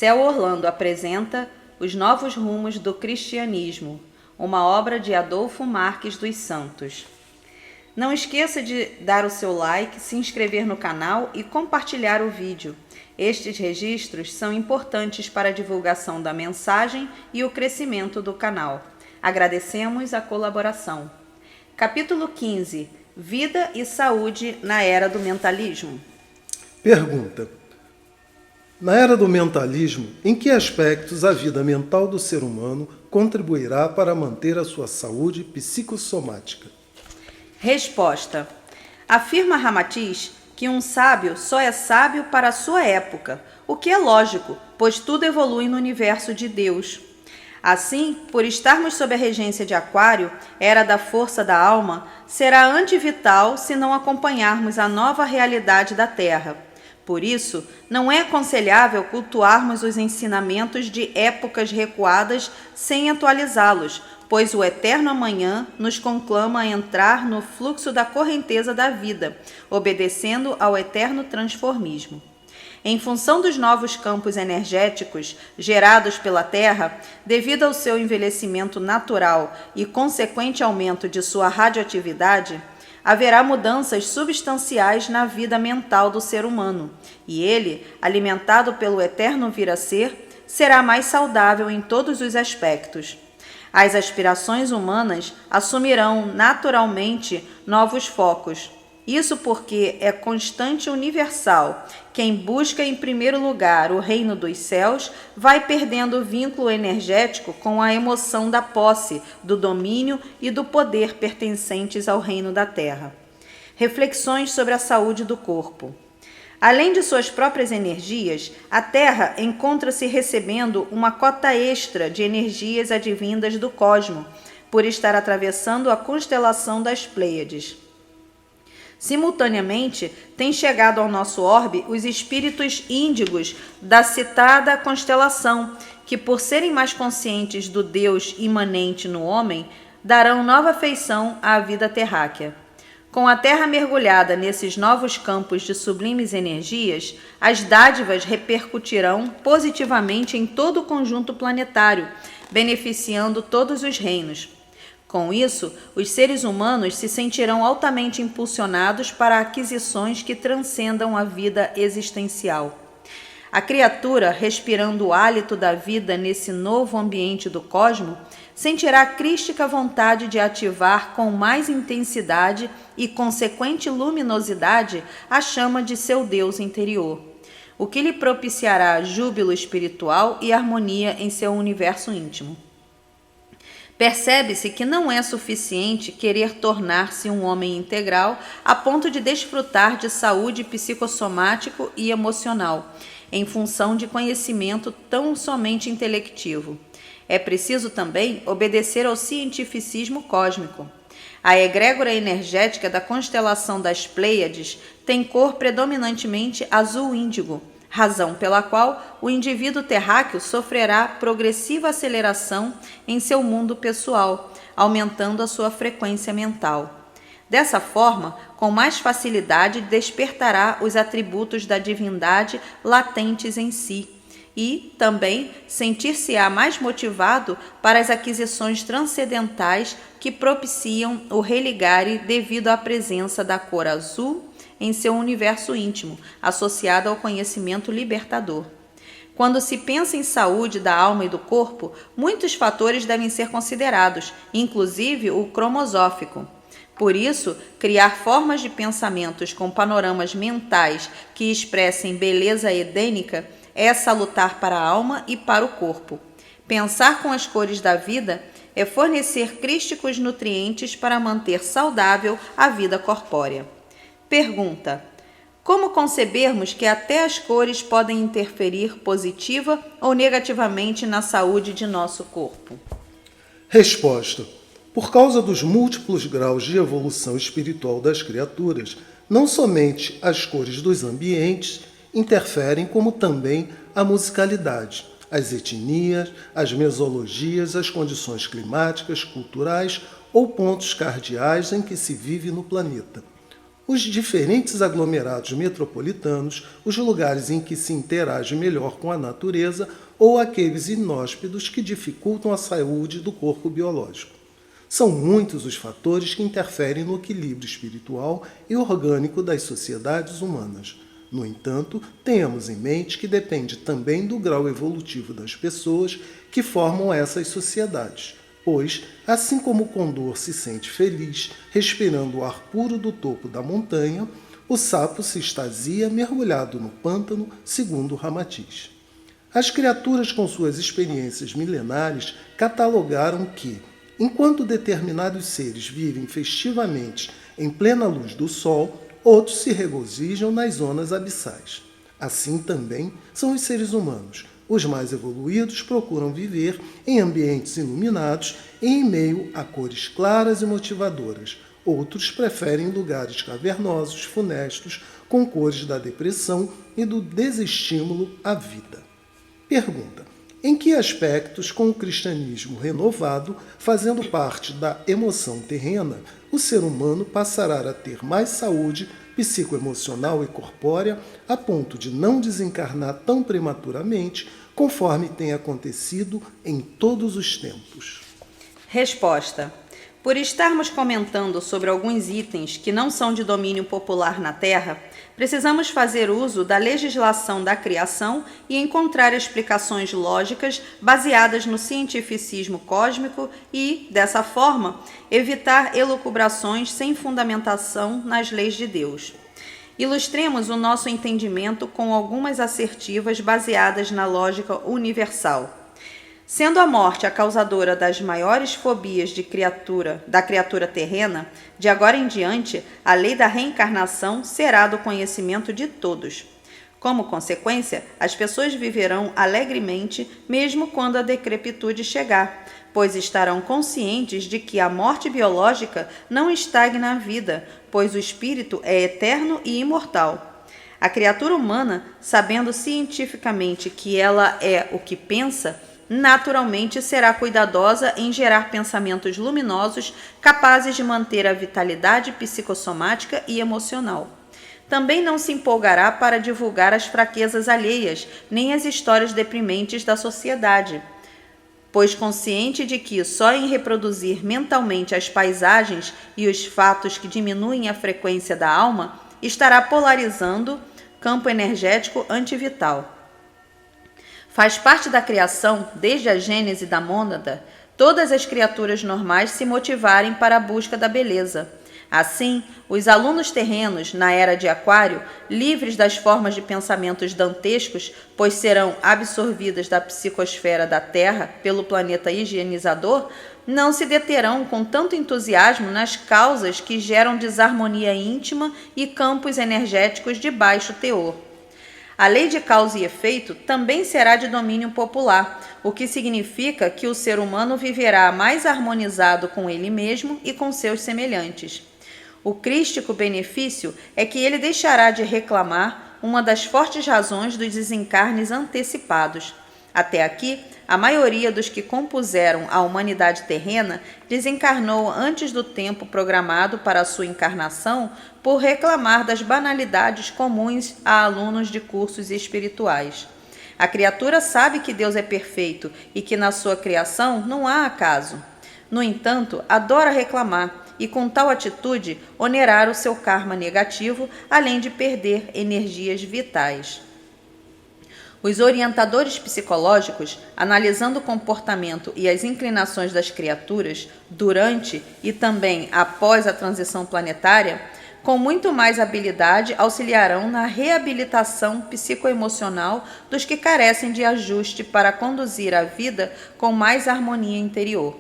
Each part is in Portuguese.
Céu Orlando apresenta Os Novos Rumos do Cristianismo, uma obra de Adolfo Marques dos Santos. Não esqueça de dar o seu like, se inscrever no canal e compartilhar o vídeo. Estes registros são importantes para a divulgação da mensagem e o crescimento do canal. Agradecemos a colaboração. Capítulo 15. Vida e saúde na era do mentalismo. Pergunta: na era do mentalismo, em que aspectos a vida mental do ser humano contribuirá para manter a sua saúde psicossomática? Resposta: afirma Ramatiz que um sábio só é sábio para a sua época, o que é lógico, pois tudo evolui no universo de Deus. Assim, por estarmos sob a regência de Aquário, era da força da alma, será antivital se não acompanharmos a nova realidade da Terra. Por isso, não é aconselhável cultuarmos os ensinamentos de épocas recuadas sem atualizá-los, pois o eterno amanhã nos conclama a entrar no fluxo da correnteza da vida, obedecendo ao eterno transformismo. Em função dos novos campos energéticos gerados pela Terra, devido ao seu envelhecimento natural e consequente aumento de sua radioatividade, haverá mudanças substanciais na vida mental do ser humano, e ele, alimentado pelo eterno vir a ser, será mais saudável em todos os aspectos. As aspirações humanas assumirão naturalmente novos focos. Isso porque é constante e universal. Quem busca em primeiro lugar o reino dos céus vai perdendo o vínculo energético com a emoção da posse, do domínio e do poder pertencentes ao reino da terra. Reflexões sobre a saúde do corpo. Além de suas próprias energias, a Terra encontra-se recebendo uma cota extra de energias advindas do cosmo, por estar atravessando a constelação das Pleiades. Simultaneamente, têm chegado ao nosso orbe os espíritos índigos da citada constelação, que, por serem mais conscientes do Deus imanente no homem, darão nova feição à vida terráquea. Com a Terra mergulhada nesses novos campos de sublimes energias, as dádivas repercutirão positivamente em todo o conjunto planetário, beneficiando todos os reinos. Com isso, os seres humanos se sentirão altamente impulsionados para aquisições que transcendam a vida existencial. A criatura, respirando o hálito da vida nesse novo ambiente do cosmo, sentirá crística vontade de ativar com mais intensidade e consequente luminosidade a chama de seu Deus interior, o que lhe propiciará júbilo espiritual e harmonia em seu universo íntimo. Percebe-se que não é suficiente querer tornar-se um homem integral a ponto de desfrutar de saúde psicossomático e emocional, em função de conhecimento tão somente intelectivo. É preciso também obedecer ao cientificismo cósmico. A egrégora energética da constelação das Pleiades tem cor predominantemente azul índigo, razão pela qual o indivíduo terráqueo sofrerá progressiva aceleração em seu mundo pessoal, aumentando a sua frequência mental. Dessa forma, com mais facilidade despertará os atributos da divindade latentes em si e, também, sentir-se-á mais motivado para as aquisições transcendentais que propiciam o religare devido à presença da cor azul em seu universo íntimo, associado ao conhecimento libertador. Quando se pensa em saúde da alma e do corpo, muitos fatores devem ser considerados, inclusive o cromosófico. Por isso, criar formas de pensamentos com panoramas mentais que expressem beleza edênica é salutar para a alma e para o corpo. Pensar com as cores da vida é fornecer crísticos nutrientes para manter saudável a vida corpórea. Pergunta: como concebermos que até as cores podem interferir positiva ou negativamente na saúde de nosso corpo? Resposta: por causa dos múltiplos graus de evolução espiritual das criaturas, não somente as cores dos ambientes interferem, como também a musicalidade, as etnias, as mesologias, as condições climáticas, culturais ou pontos cardeais em que se vive no planeta. os diferentes aglomerados metropolitanos, os lugares em que se interage melhor com a natureza ou aqueles inóspitos que dificultam a saúde do corpo biológico. São muitos os fatores que interferem no equilíbrio espiritual e orgânico das sociedades humanas. No entanto, tenhamos em mente que depende também do grau evolutivo das pessoas que formam essas sociedades, pois, assim como o condor se sente feliz respirando o ar puro do topo da montanha, o sapo se extasia mergulhado no pântano, segundo Ramatiz. As criaturas com suas experiências milenares catalogaram que, enquanto determinados seres vivem festivamente em plena luz do sol, outros se regozijam nas zonas abissais. Assim também são os seres humanos. Os mais evoluídos procuram viver em ambientes iluminados e em meio a cores claras e motivadoras. Outros preferem lugares cavernosos, funestos, com cores da depressão e do desestímulo à vida. Pergunta: em que aspectos, com o cristianismo renovado, fazendo parte da emoção terrena, o ser humano passará a ter mais saúde psicoemocional e corpórea a ponto de não desencarnar tão prematuramente, conforme tem acontecido em todos os tempos? Resposta: por estarmos comentando sobre alguns itens que não são de domínio popular na Terra, precisamos fazer uso da legislação da criação e encontrar explicações lógicas baseadas no cientificismo cósmico e, dessa forma, evitar elucubrações sem fundamentação nas leis de Deus. Ilustremos o nosso entendimento com algumas assertivas baseadas na lógica universal. Sendo a morte a causadora das maiores fobias da criatura terrena, de agora em diante, a lei da reencarnação será do conhecimento de todos. Como consequência, as pessoas viverão alegremente mesmo quando a decrepitude chegar, pois estarão conscientes de que a morte biológica não estagna a vida, pois o espírito é eterno e imortal. A criatura humana, sabendo cientificamente que ela é o que pensa, naturalmente será cuidadosa em gerar pensamentos luminosos capazes de manter a vitalidade psicossomática e emocional. Também não se empolgará para divulgar as fraquezas alheias, nem as histórias deprimentes da sociedade, pois consciente de que só em reproduzir mentalmente as paisagens e os fatos que diminuem a frequência da alma, estará polarizando campo energético antivital. Faz parte da criação, desde a gênese da mônada, todas as criaturas normais se motivarem para a busca da beleza. Assim, os alunos terrenos, na era de Aquário, livres das formas de pensamentos dantescos, pois serão absorvidas da psicosfera da Terra pelo planeta higienizador, não se deterão com tanto entusiasmo nas causas que geram desarmonia íntima e campos energéticos de baixo teor. A lei de causa e efeito também será de domínio popular, o que significa que o ser humano viverá mais harmonizado com ele mesmo e com seus semelhantes. O crístico benefício é que ele deixará de reclamar uma das fortes razões dos desencarnes antecipados. Até aqui, a maioria dos que compuseram a humanidade terrena desencarnou antes do tempo programado para a sua encarnação por reclamar das banalidades comuns a alunos de cursos espirituais. A criatura sabe que Deus é perfeito e que na sua criação não há acaso. No entanto, adora reclamar e, com tal atitude, onerar o seu karma negativo, além de perder energias vitais. Os orientadores psicológicos, analisando o comportamento e as inclinações das criaturas durante e também após a transição planetária, com muito mais habilidade auxiliarão na reabilitação psicoemocional dos que carecem de ajuste para conduzir a vida com mais harmonia interior.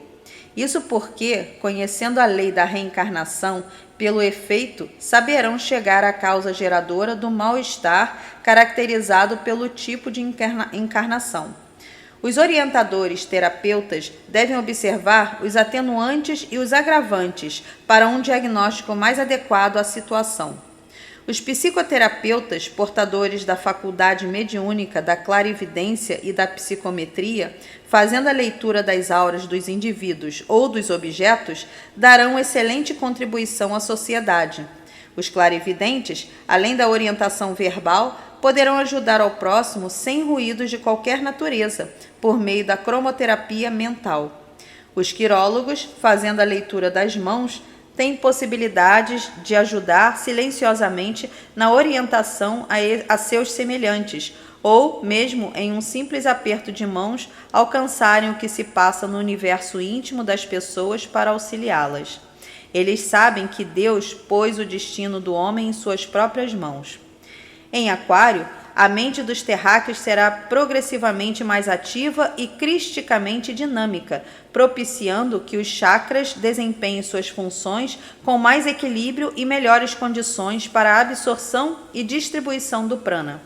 Isso porque, conhecendo a lei da reencarnação, pelo efeito, saberão chegar à causa geradora do mal-estar caracterizado pelo tipo de encarnação. Os orientadores terapeutas devem observar os atenuantes e os agravantes para um diagnóstico mais adequado à situação. Os psicoterapeutas, portadores da faculdade mediúnica da clarividência e da psicometria, fazendo a leitura das auras dos indivíduos ou dos objetos, darão excelente contribuição à sociedade. Os clarividentes, além da orientação verbal, poderão ajudar ao próximo sem ruídos de qualquer natureza, por meio da cromoterapia mental. Os quirólogos, fazendo a leitura das mãos, têm possibilidades de ajudar silenciosamente na orientação a seus semelhantes, ou, mesmo em um simples aperto de mãos, alcançarem o que se passa no universo íntimo das pessoas para auxiliá-las. Eles sabem que Deus pôs o destino do homem em suas próprias mãos. Em Aquário, a mente dos terráqueos será progressivamente mais ativa e cristicamente dinâmica, propiciando que os chakras desempenhem suas funções com mais equilíbrio e melhores condições para a absorção e distribuição do prana.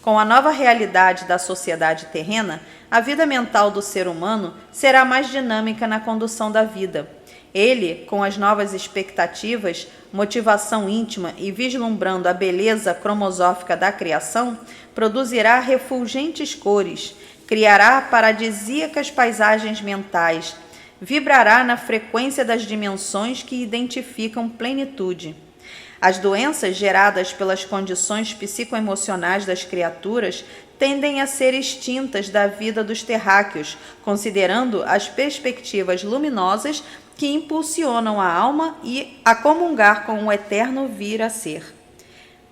Com a nova realidade da sociedade terrena, a vida mental do ser humano será mais dinâmica na condução da vida. Ele, com as novas expectativas, motivação íntima e vislumbrando a beleza cromosófica da criação, produzirá refulgentes cores, criará paradisíacas paisagens mentais, vibrará na frequência das dimensões que identificam plenitude. As doenças geradas pelas condições psicoemocionais das criaturas tendem a ser extintas da vida dos terráqueos, considerando as perspectivas luminosas que impulsionam a alma a comungar com o eterno vir a ser.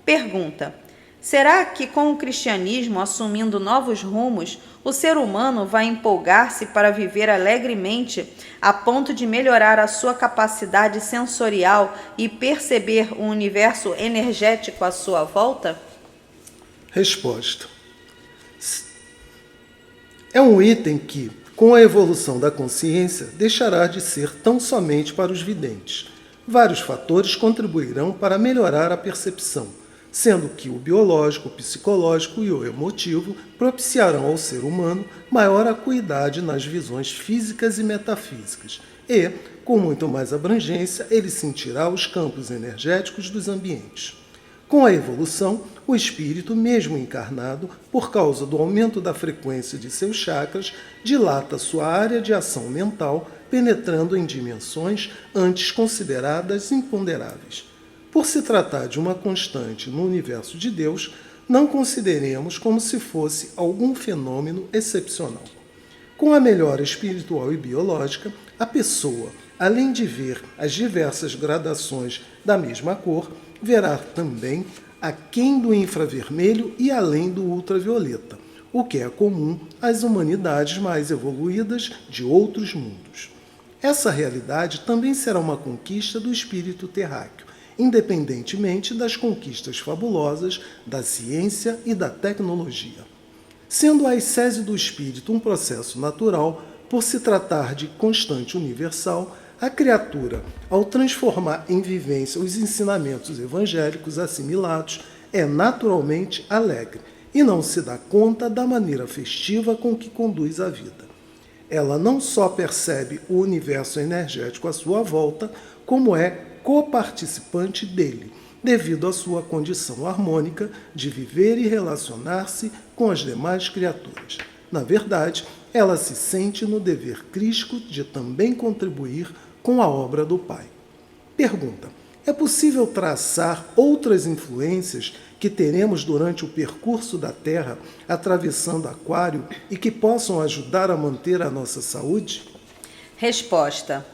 Pergunta: será que com o cristianismo assumindo novos rumos, o ser humano vai empolgar-se para viver alegremente a ponto de melhorar a sua capacidade sensorial e perceber o universo energético à sua volta? Resposta: é um item que, com a evolução da consciência, deixará de ser tão somente para os videntes. Vários fatores contribuirão para melhorar a percepção, sendo que o biológico, o psicológico e o emotivo propiciarão ao ser humano maior acuidade nas visões físicas e metafísicas e, com muito mais abrangência, ele sentirá os campos energéticos dos ambientes. Com a evolução, o espírito, mesmo encarnado, por causa do aumento da frequência de seus chakras, dilata sua área de ação mental, penetrando em dimensões antes consideradas imponderáveis. Por se tratar de uma constante no universo de Deus, não consideremos como se fosse algum fenômeno excepcional. Com a melhora espiritual e biológica, a pessoa, além de ver as diversas gradações da mesma cor, verá também aquém do infravermelho e além do ultravioleta, o que é comum às humanidades mais evoluídas de outros mundos. Essa realidade também será uma conquista do espírito terráqueo, independentemente das conquistas fabulosas da ciência e da tecnologia. Sendo a ascese do espírito um processo natural, por se tratar de constante universal, a criatura, ao transformar em vivência os ensinamentos evangélicos assimilados, é naturalmente alegre e não se dá conta da maneira festiva com que conduz a vida. Ela não só percebe o universo energético à sua volta, como é coparticipante dele, devido à sua condição harmônica de viver e relacionar-se com as demais criaturas. Na verdade, ela se sente no dever crístico de também contribuir com a obra do Pai. Pergunta: é possível traçar outras influências que teremos durante o percurso da Terra atravessando Aquário e que possam ajudar a manter a nossa saúde? Resposta: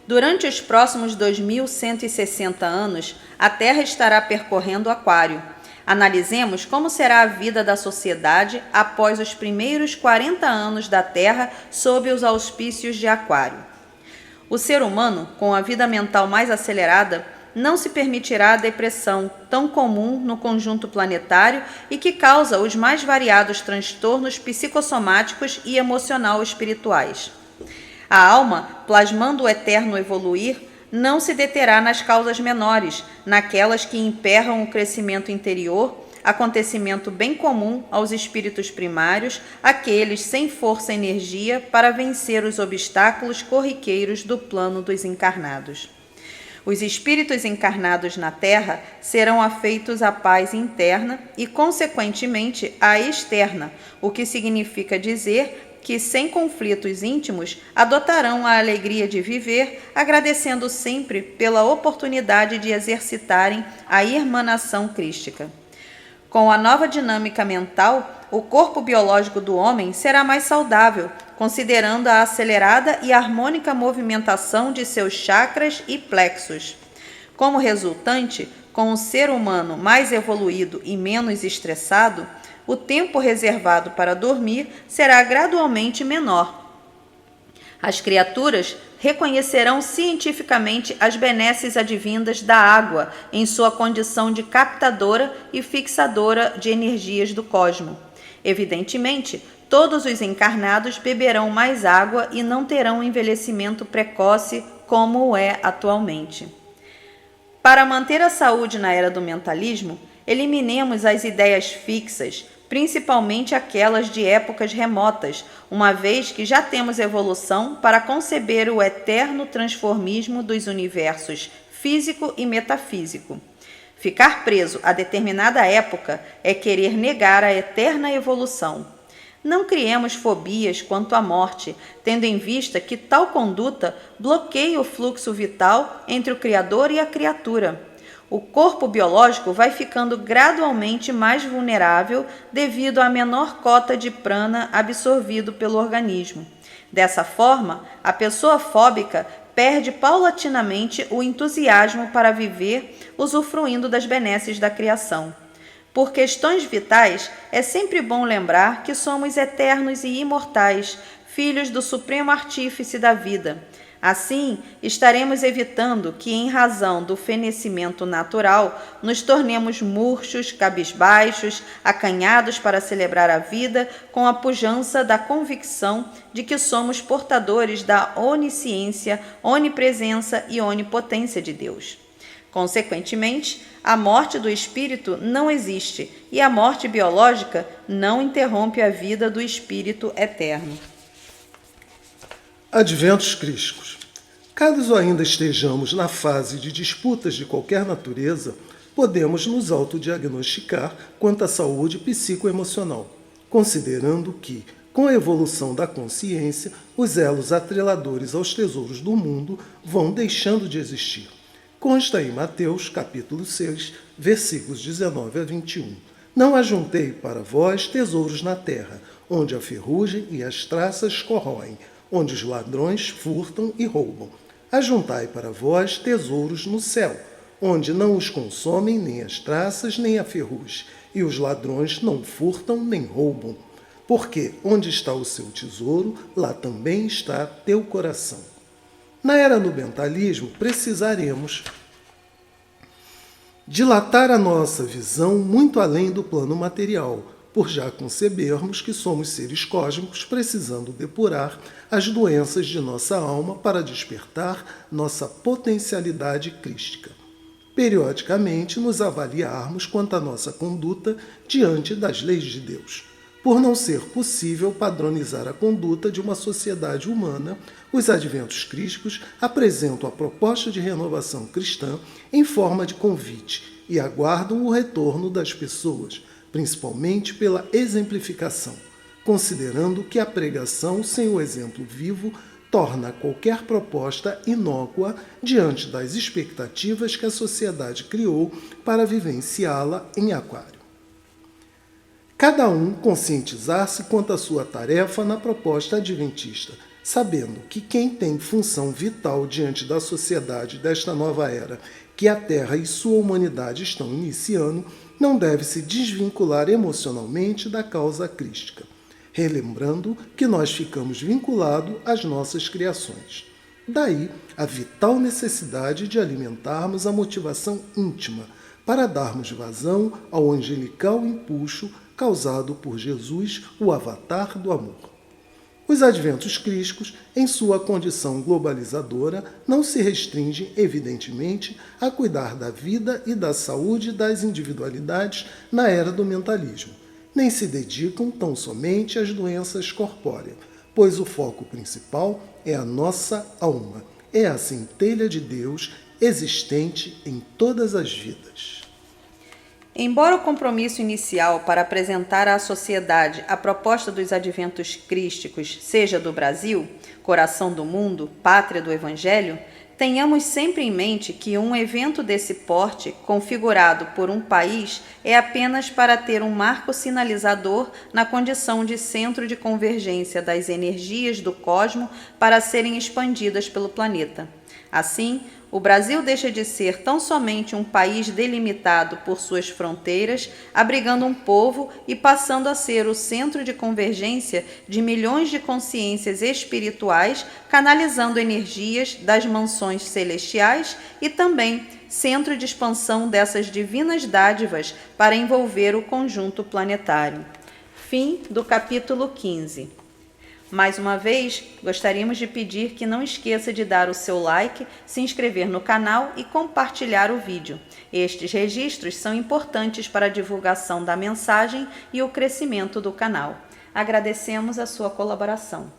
durante os próximos 2160 anos, a Terra estará percorrendo Aquário. Analisemos como será a vida da sociedade após os primeiros 40 anos da Terra sob os auspícios de Aquário. O ser humano, com a vida mental mais acelerada, não se permitirá a depressão, tão comum no conjunto planetário e que causa os mais variados transtornos psicossomáticos e emocional-espirituais. A alma, plasmando o eterno evoluir, não se deterá nas causas menores, naquelas que emperram o crescimento interior, acontecimento bem comum aos espíritos primários, aqueles sem força e energia para vencer os obstáculos corriqueiros do plano dos encarnados. Os espíritos encarnados na Terra serão afeitos à paz interna e, consequentemente, à externa, o que significa dizer que, sem conflitos íntimos, adotarão a alegria de viver, agradecendo sempre pela oportunidade de exercitarem a irmanação crística. Com a nova dinâmica mental, o corpo biológico do homem será mais saudável, considerando a acelerada e harmônica movimentação de seus chakras e plexos. Como resultante, com um ser humano mais evoluído e menos estressado, o tempo reservado para dormir será gradualmente menor. As criaturas reconhecerão cientificamente as benesses advindas da água em sua condição de captadora e fixadora de energias do cosmo. Evidentemente, todos os encarnados beberão mais água e não terão envelhecimento precoce como é atualmente. Para manter a saúde na era do mentalismo, eliminemos as ideias fixas, principalmente aquelas de épocas remotas, uma vez que já temos evolução para conceber o eterno transformismo dos universos físico e metafísico. Ficar preso a determinada época é querer negar a eterna evolução. Não criemos fobias quanto à morte, tendo em vista que tal conduta bloqueia o fluxo vital entre o Criador e a criatura. O corpo biológico vai ficando gradualmente mais vulnerável devido à menor cota de prana absorvido pelo organismo. Dessa forma, a pessoa fóbica perde paulatinamente o entusiasmo para viver, usufruindo das benesses da criação. Por questões vitais, é sempre bom lembrar que somos eternos e imortais, filhos do Supremo Artífice da vida. Assim, estaremos evitando que, em razão do fenecimento natural, nos tornemos murchos, cabisbaixos, acanhados para celebrar a vida com a pujança da convicção de que somos portadores da onisciência, onipresença e onipotência de Deus. Consequentemente, a morte do espírito não existe e a morte biológica não interrompe a vida do espírito eterno. Adventos crísticos. Caso ainda estejamos na fase de disputas de qualquer natureza, podemos nos autodiagnosticar quanto à saúde psicoemocional, considerando que, com a evolução da consciência, os elos atreladores aos tesouros do mundo vão deixando de existir. Consta em Mateus, capítulo 6, versículos 19 a 21. Não ajuntei para vós tesouros na terra, onde a ferrugem e as traças corroem, onde os ladrões furtam e roubam. Ajuntai para vós tesouros no céu, onde não os consomem nem as traças nem a ferrugem, e os ladrões não furtam nem roubam. Porque onde está o seu tesouro, lá também está teu coração. Na era do mentalismo, precisaremos dilatar a nossa visão muito além do plano material, por já concebermos que somos seres cósmicos precisando depurar as doenças de nossa alma para despertar nossa potencialidade crística. Periodicamente nos avaliarmos quanto à nossa conduta diante das leis de Deus. Por não ser possível padronizar a conduta de uma sociedade humana, os adventos crísticos apresentam a proposta de renovação cristã em forma de convite e aguardam o retorno das pessoas, principalmente pela exemplificação, considerando que a pregação sem o exemplo vivo torna qualquer proposta inócua diante das expectativas que a sociedade criou para vivenciá-la em aquário. Cada um conscientizar-se quanto à sua tarefa na proposta adventista, sabendo que quem tem função vital diante da sociedade desta nova era, que a Terra e sua humanidade estão iniciando, não deve se desvincular emocionalmente da causa crística, relembrando que nós ficamos vinculados às nossas criações. Daí a vital necessidade de alimentarmos a motivação íntima para darmos vazão ao angelical impulso causado por Jesus, o avatar do amor. Os adventos crísticos, em sua condição globalizadora, não se restringem, evidentemente, a cuidar da vida e da saúde das individualidades na era do mentalismo, nem se dedicam tão somente às doenças corpóreas, pois o foco principal é a nossa alma, é a centelha de Deus existente em todas as vidas. Embora o compromisso inicial para apresentar à sociedade a proposta dos adventos crísticos seja do Brasil, coração do mundo, pátria do Evangelho, tenhamos sempre em mente que um evento desse porte, configurado por um país, é apenas para ter um marco sinalizador na condição de centro de convergência das energias do cosmo para serem expandidas pelo planeta. Assim, o Brasil deixa de ser tão somente um país delimitado por suas fronteiras, abrigando um povo e passando a ser o centro de convergência de milhões de consciências espirituais, canalizando energias das mansões celestiais e também centro de expansão dessas divinas dádivas para envolver o conjunto planetário. Fim do capítulo 15. Mais uma vez, gostaríamos de pedir que não esqueça de dar o seu like, se inscrever no canal e compartilhar o vídeo. Estes registros são importantes para a divulgação da mensagem e o crescimento do canal. Agradecemos a sua colaboração.